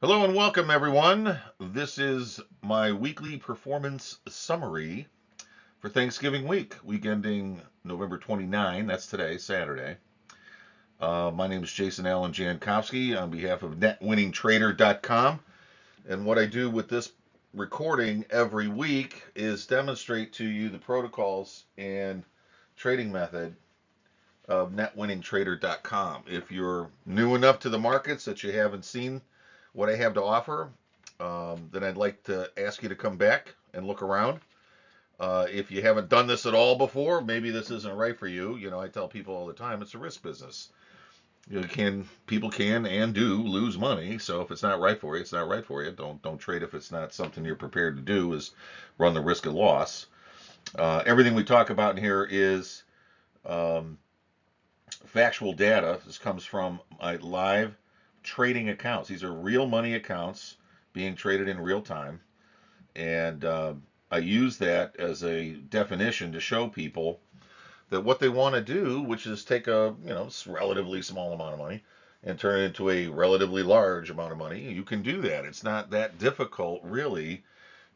Hello and welcome, everyone. This is my weekly performance summary for Thanksgiving week ending November 29. That's today, Saturday. My name is Jason Allen Jankowski on behalf of NetWinningTrader.com. And what I do with this recording every week is demonstrate to you the protocols and trading method of NetWinningTrader.com. If you're new enough to the markets that you haven't seen what I have to offer, then I'd like to ask you to come back and look around. If you haven't done this at all before, maybe this isn't right for you. You know, I tell people all the time it's a risk business. People can and do lose money. So if it's not right for you, it's not right for you. Don't trade if it's not something you're prepared to do. Is run the risk of loss. Everything we talk about in here is um, factual data. This comes from my live trading accounts. These are real money accounts being traded in real time. And I use that as a definition to show people that what they want to do, which is take a relatively small amount of money and turn it into a relatively large amount of money, you can do that. It's not that difficult, really,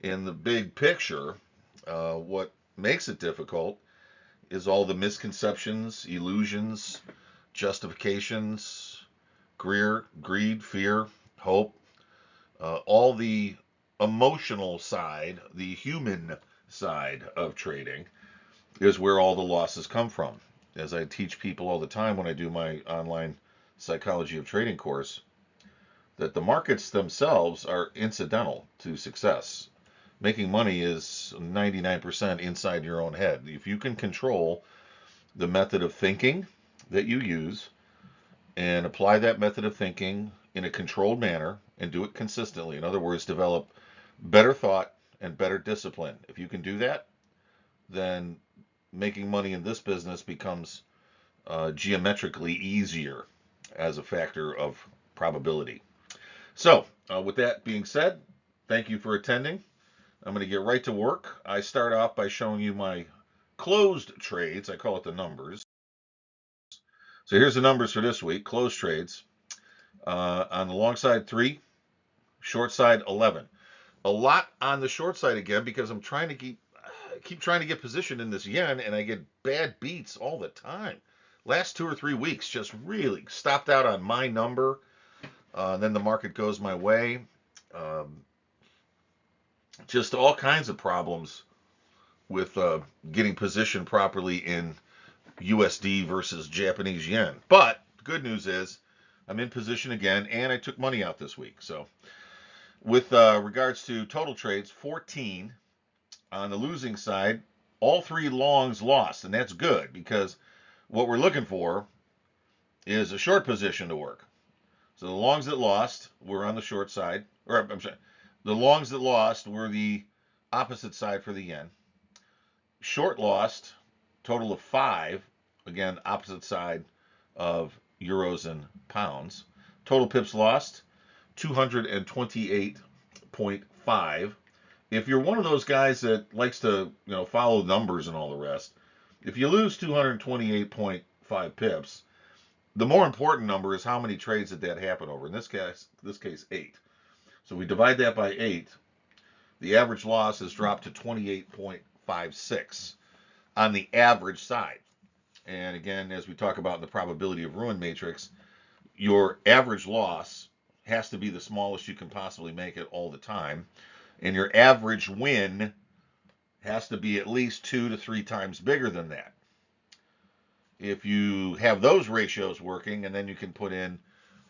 in the big picture. What makes it difficult is all the misconceptions, illusions, justifications, greed, fear, hope, all the emotional side, the human side of trading, is where all the losses come from. As I teach people all the time when I do my online psychology of trading course, that the markets themselves are incidental to success. Making money is 99% inside your own head. If you can control the method of thinking that you use and apply that method of thinking in a controlled manner and do it consistently, in other words, develop better thought and better discipline. If you can do that, then making money in this business becomes geometrically easier as a factor of probability. So, with that being said, thank you for attending. I'm going to get right to work. I start off by showing you my closed trades. I call it the numbers. So here's the numbers for this week. Closed trades. On the long side, 3. Short side, 11. A lot on the short side again because I'm trying to keep trying to get positioned in this yen, and I get bad beats all the time. Last 2 or 3 weeks just really stopped out on my number. Then the market goes my way. Um, just all kinds of problems with getting positioned properly in USD versus Japanese yen. But the good news is I'm in position again, and I took money out this week. So with regards to total trades, 14. On the losing side, all three longs lost, and that's good because what we're looking for is a short position to work. So the longs that lost were on the short side, or I'm sorry, the longs that lost were the opposite side for the yen. Short lost, total of 5, again, opposite side of euros and pounds. Total pips lost, 228.5. If you're one of those guys that likes to, follow numbers and all the rest, if you lose 228.5 pips, the more important number is how many trades did that happen over. In this case 8. So we divide that by 8. The average loss has dropped to 28.56 on the average side. And again, as we talk about in the probability of ruin matrix, your average loss has to be the smallest you can possibly make it all the time. And your average win has to be at least 2 to 3 times bigger than that. If you have those ratios working and then you can put in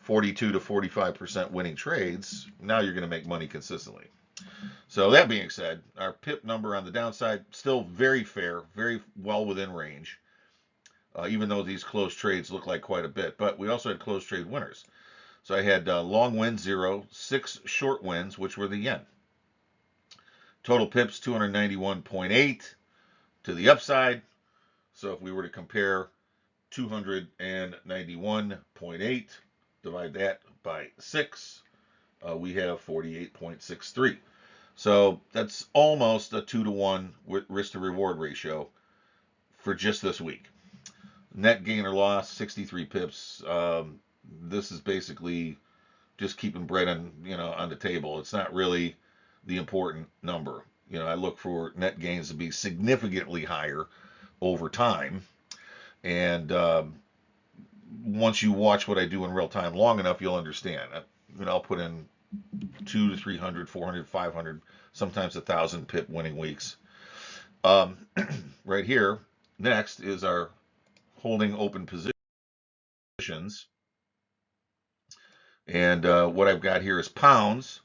42 to 45% winning trades, now you're going to make money consistently. So that being said, our pip number on the downside still very fair, very well within range, even though these closed trades look like quite a bit. But we also had closed trade winners. So I had long wins 0, 6 short wins, which were the yen. Total pips 291.8 to the upside. So if we were to compare 291.8, divide that by 6, we have 48.63. So that's almost a 2 to 1 risk to reward ratio for just this week. Net gain or loss 63 pips. This is basically just keeping bread on, on the table. It's not really the important number. I look for net gains to be significantly higher over time. And once you watch what I do in real time long enough, you'll understand. I'll put in 2 to 300, 400, 500, sometimes 1,000 pip winning weeks. Right here, next is our holding open positions. And what I've got here is pounds.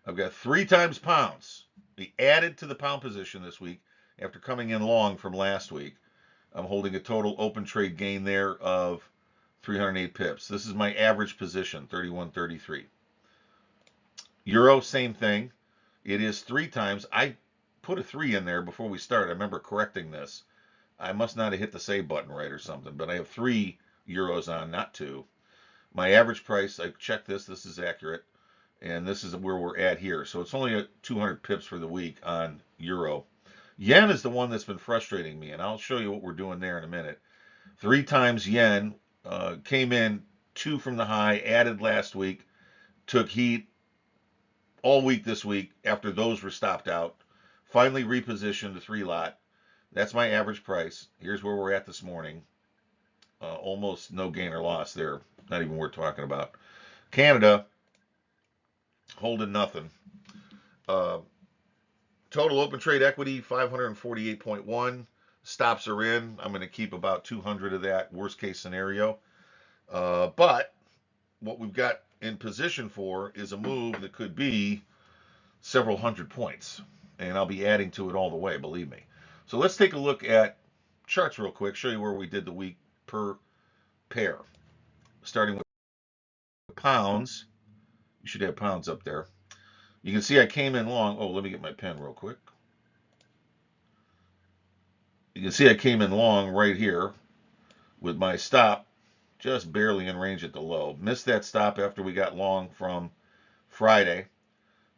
I've got 3 times pounds. We added to the pound position this week after coming in long from last week. I'm holding a total open trade gain there of 308 pips. This is my average position, 31.33. Euro, same thing. It is 3 times. I put a 3 in there before we started. I remember correcting this. I must not have hit the save button right or something, but I have 3 euros on, not 2. My average price, I checked this is accurate, and this is where we're at here. So it's only at 200 pips for the week on euro. Yen is the one that's been frustrating me, and I'll show you what we're doing there in a minute. 3 times yen, came in 2 from the high, added last week, took heat all week this week after those were stopped out. Finally repositioned the 3 lot. That's my average price. Here's where we're at this morning. Almost no gain or loss there. Not even worth talking about. Canada, holding nothing. Total open trade equity, 548.1. Stops are in. I'm going to keep about 200 of that, worst case scenario. But what we've got in position for is a move that could be several hundred points. And I'll be adding to it all the way, believe me. So let's take a look at charts real quick, show you where we did the week per pair. Starting with pounds. You should have pounds up there. You can see I came in long. Oh, let me get my pen real quick. You can see I came in long right here with my stop just barely in range at the low. Missed that stop after we got long from Friday.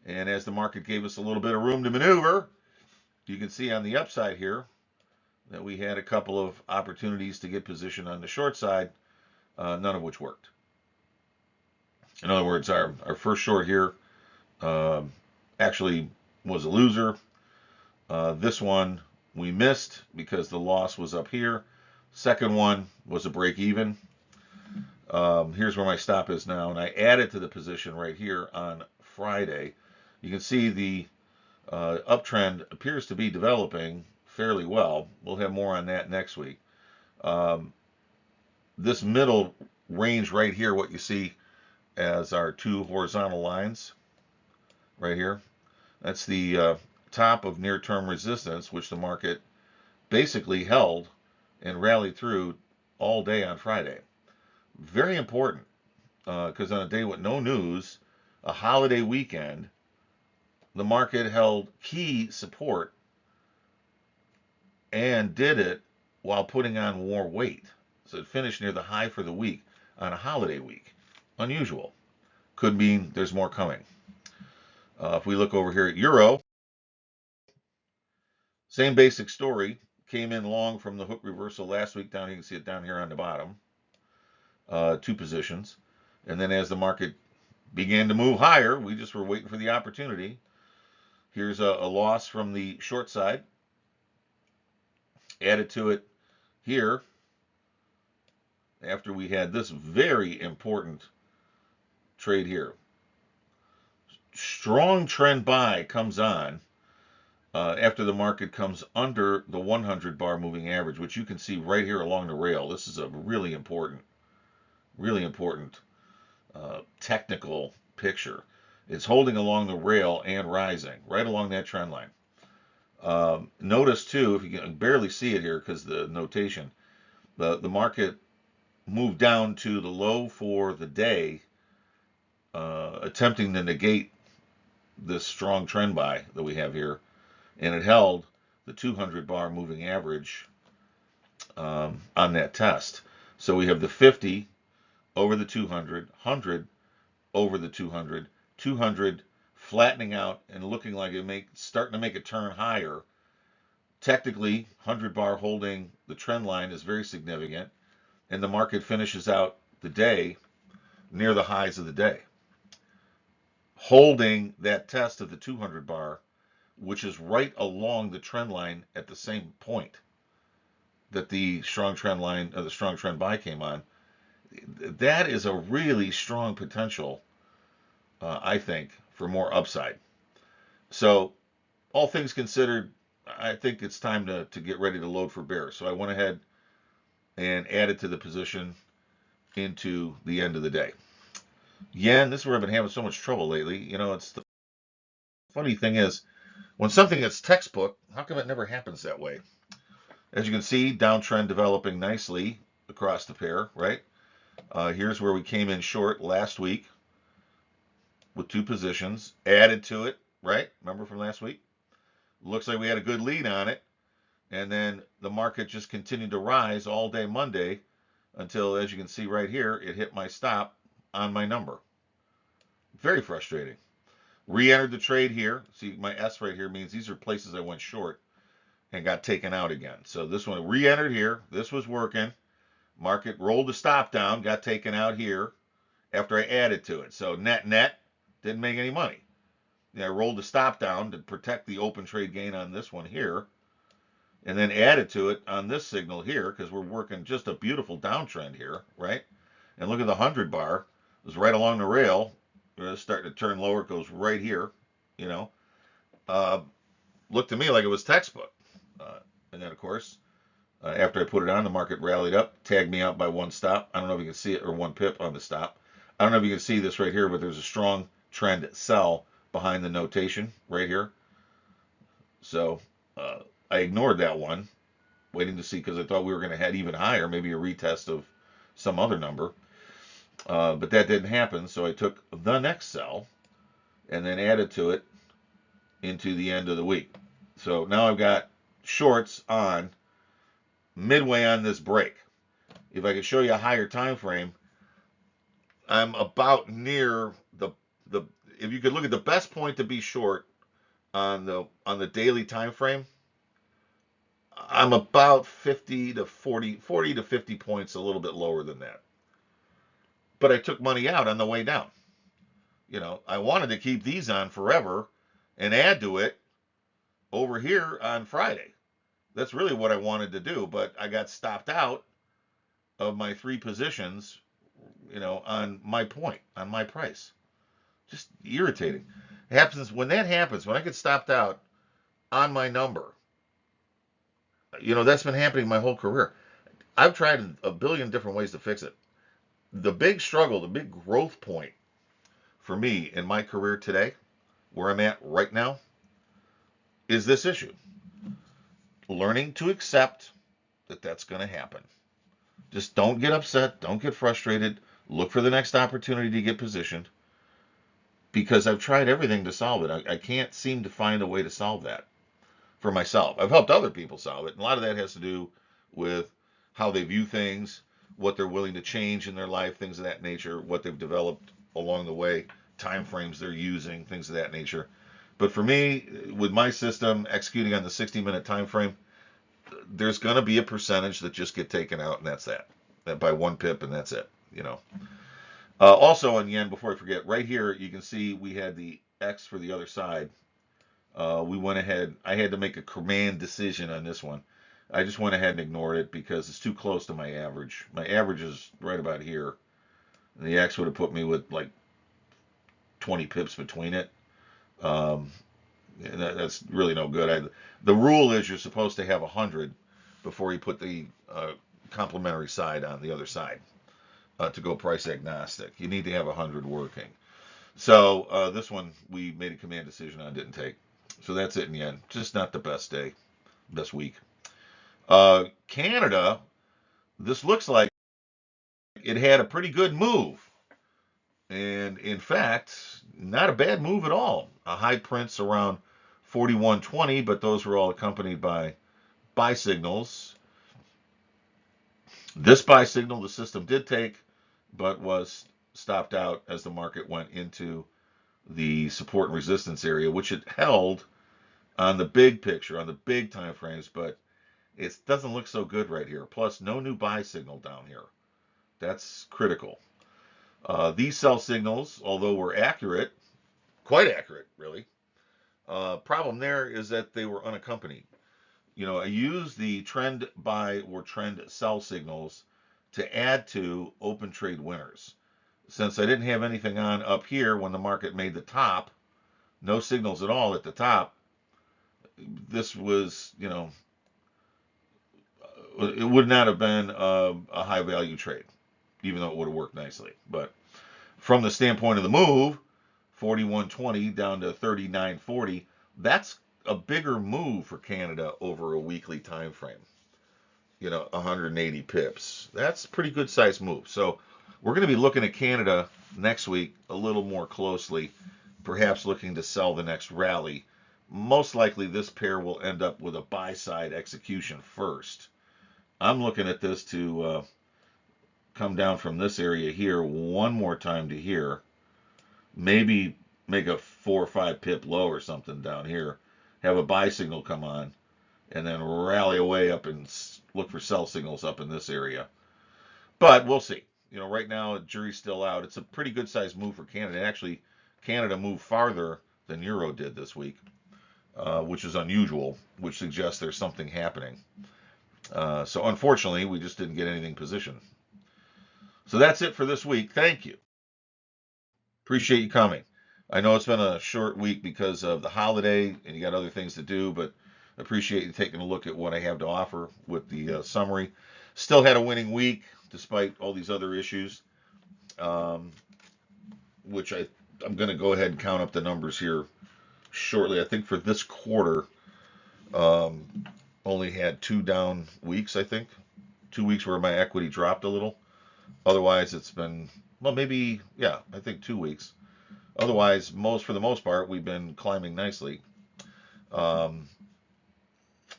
And as the market gave us a little bit of room to maneuver, you can see on the upside here that we had a couple of opportunities to get position on the short side, none of which worked. In other words, our first short here actually was a loser. This one we missed because the loss was up here. Second one was a break even. Here's where my stop is now, and I added to the position right here on Friday. You can see the uptrend appears to be developing fairly well. We'll have more on that next week. This middle range right here, what you see as our 2 horizontal lines right here, that's the top of near-term resistance, which the market basically held and rallied through all day on Friday. Very important, because on a day with no news, a holiday weekend, the market held key support and did it while putting on more weight. So it finished near the high for the week on a holiday week. Unusual. Could mean there's more coming. If we look over here at euro, same basic story. Came in long from the hook reversal last week down. You can see it down here on the bottom. 2 positions. And then as the market began to move higher, we just were waiting for the opportunity. Here's a loss from the short side. Added to it here after we had this very important trade here. Strong trend buy comes on after the market comes under the 100 bar moving average, which you can see right here along the rail. This is a really important technical picture. It's holding along the rail and rising right along that trend line. Notice too, if you can barely see it here because the notation, the market moved down to the low for the day, attempting to negate this strong trend buy that we have here, and it held the 200 bar moving average on that test. So we have the 50 over the 200, 100 over the 200, 200 flattening out and looking like starting to make a turn higher. Technically, 100 bar holding the trend line is very significant, and the market finishes out the day near the highs of the day. holding that test of the 200 bar, which is right along the trend line at the same point that the strong trend line, the strong trend buy came on. That is a really strong potential, I think, for more upside. So, all things considered, I think it's time to get ready to load for bear. So I went ahead and added to the position into the end of the day. Yen, this is where I've been having so much trouble lately. It's the funny thing is, when something gets textbook, how come it never happens that way? As you can see, downtrend developing nicely across the pair, right? Here's where we came in short last week with two positions, added to it, right? Remember from last week? Looks like we had a good lead on it. And then the market just continued to rise all day Monday until, as you can see right here, it hit my stop on my number. Very frustrating. Re-entered the trade here. See, my S right here means these are places I went short and got taken out again. So this one re-entered here. This was working. Market rolled the stop down, got taken out here after I added to it. So net, didn't make any money. I rolled the stop down to protect the open trade gain on this one here, and then added to it on this signal here because we're working just a beautiful downtrend here, right? And look at the 100 bar. It was right along the rail. It's starting to turn lower. It goes right here, you know. Uh, Looked to me like it was textbook. And then, of course, after I put it on, the market rallied up, tagged me out by one stop. I don't know if you can see it, or one pip on the stop. I don't know if you can see this right here, but there's a strong trend sell behind the notation right here. So I ignored that one, waiting to see because I thought we were going to head even higher, maybe a retest of some other number. But that didn't happen, so I took the next sell and then added to it into the end of the week. So now I've got shorts on midway on this break. If I could show you a higher time frame, I'm about near the if you could look at the best point to be short on the daily time frame, I'm about 50 to 40 to 50 points a little bit lower than that. But I took money out on the way down. I wanted to keep these on forever and add to it over here on Friday. That's really what I wanted to do, but I got stopped out of my three positions, on my point, on my price. Just irritating. It happens when that happens, when I get stopped out on my number. That's been happening my whole career. I've tried a billion different ways to fix it. The big struggle, the big growth point for me in my career today, where I'm at right now, is this issue. Learning to accept that that's going to happen. Just don't get upset. Don't get frustrated. Look for the next opportunity to get positioned, because I've tried everything to solve it. I can't seem to find a way to solve that for myself. I've helped other people solve it. And a lot of that has to do with how they view things, what they're willing to change in their life, things of that nature, what they've developed along the way, time frames they're using, things of that nature. But for me, with my system executing on the 60-minute time frame, there's going to be a percentage that just get taken out, and that's that by one pip, and that's it. Also on yen, before I forget, right here you can see we had the X for the other side. We went ahead. I had to make a command decision on this one. I just went ahead and ignored it because it's too close to my average. My average is right about here. And the X would have put me with like 20 pips between it. That's really no good. The rule is you're supposed to have 100 before you put the complementary side on the other side to go price agnostic. You need to have 100 working. So this one we made a command decision on, didn't take. So that's it in the end. Just not the best day, best week. Canada, this looks like it had a pretty good move. And in fact, not a bad move at all. A high prints around 41.20, but those were all accompanied by buy signals. This buy signal the system did take, but was stopped out as the market went into the support and resistance area, which it held on the big picture, on the big time frames, but it doesn't look so good right here. Plus, no new buy signal down here. That's critical. These sell signals, although were accurate, quite accurate, really. Problem there is that they were unaccompanied. I use the trend buy or trend sell signals to add to open trade winners. Since I didn't have anything on up here when the market made the top, no signals at all at the top, this was, it would not have been a high value trade, even though it would have worked nicely. But from the standpoint of the move, 41.20 down to 39.40, that's a bigger move for Canada over a weekly time frame. 180 pips. That's a pretty good size move. So we're going to be looking at Canada next week a little more closely, perhaps looking to sell the next rally. Most likely this pair will end up with a buy side execution first. I'm looking at this to come down from this area here one more time to here, maybe make a 4 or 5 pip low or something down here, have a buy signal come on, and then rally away up and look for sell signals up in this area. But we'll see. Right now, jury's still out. It's a pretty good sized move for Canada. Actually, Canada moved farther than Euro did this week, which is unusual, which suggests there's something happening. So unfortunately, we just didn't get anything positioned. So that's it for this week. Thank you. Appreciate you coming. I know it's been a short week because of the holiday and you got other things to do, but appreciate you taking a look at what I have to offer with the summary. Still had a winning week despite all these other issues, which I'm going to go ahead and count up the numbers here shortly. I think for this quarter, only had 2 down weeks, I think. 2 weeks where my equity dropped a little. Otherwise, it's been, well, maybe, yeah, I think 2 weeks. Otherwise, for the most part, we've been climbing nicely. And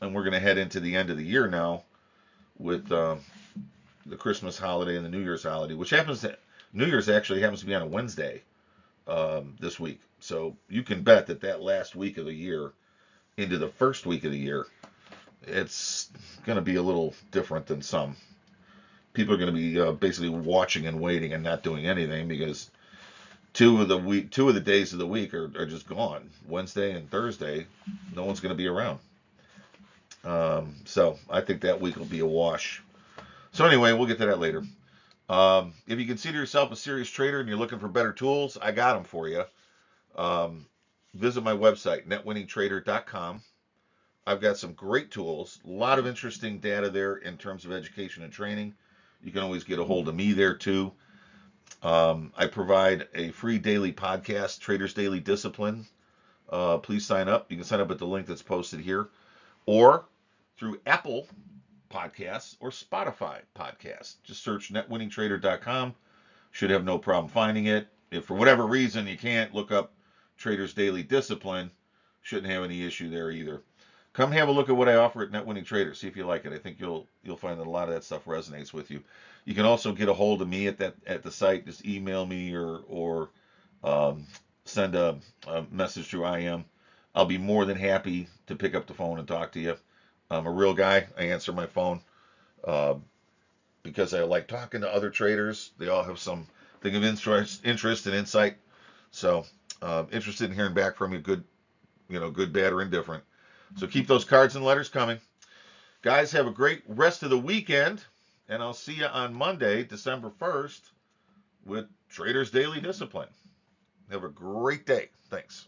we're going to head into the end of the year now with the Christmas holiday and the New Year's holiday, which New Year's actually happens to be on a Wednesday this week. So you can bet that last week of the year into the first week of the year, it's going to be a little different than some. People are going to be basically watching and waiting and not doing anything because two of the days of the week are just gone. Wednesday and Thursday, no one's going to be around. So I think that week will be a wash. So anyway, we'll get to that later. If you consider yourself a serious trader and you're looking for better tools, I got them for you. Visit my website, netwinningtrader.com. I've got some great tools, a lot of interesting data there in terms of education and training. You can always get a hold of me there too. I provide a free daily podcast, Traders Daily Discipline. Please sign up. You can sign up at the link that's posted here, or through Apple Podcasts or Spotify Podcasts. Just search netwinningtrader.com. Should have no problem finding it. If for whatever reason you can't, look up Traders Daily Discipline. Shouldn't have any issue there either. Come have a look at what I offer at Net Winning Trader. See if you like it. I think you'll find that a lot of that stuff resonates with you. You can also get a hold of me at the site. Just email me or send a message through IM. I'll be more than happy to pick up the phone and talk to you. I'm a real guy. I answer my phone because I like talking to other traders. They all have something of interest and insight. So interested in hearing back from you. Good, bad, or indifferent. So keep those cards and letters coming. Guys, have a great rest of the weekend, and I'll see you on Monday, December 1st, with Traders Daily Discipline. Have a great day. Thanks.